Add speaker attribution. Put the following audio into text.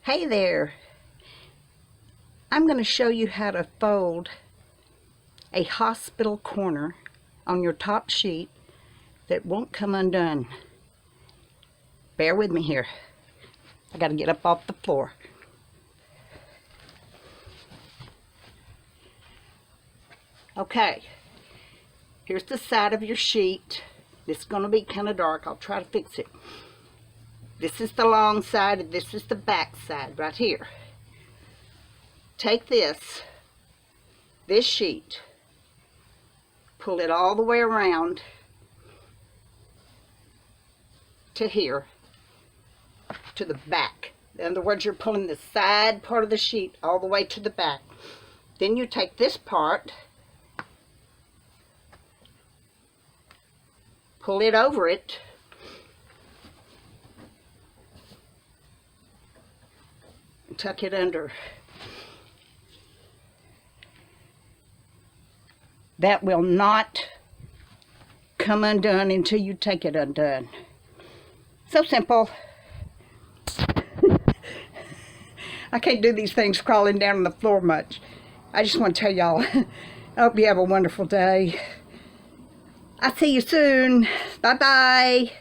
Speaker 1: Hey there, I'm going to show you how to fold a hospital corner on your top sheet that won't come undone. Bear with me here. I got to get up off the floor. Okay, here's the side of your sheet. This is going to be kind of dark. I'll try to fix it. This is the long side and this is the back side right here. Take this sheet, pull it all the way around to here, to the back. In other words, you're pulling the side part of the sheet all the way to the back. Then you take this part, pull it over it, and tuck it under. That will not come undone until you take it undone. So simple. I can't do these things crawling down on the floor much. I just want to tell y'all, I hope you have a wonderful day. I'll see you soon. Bye-bye.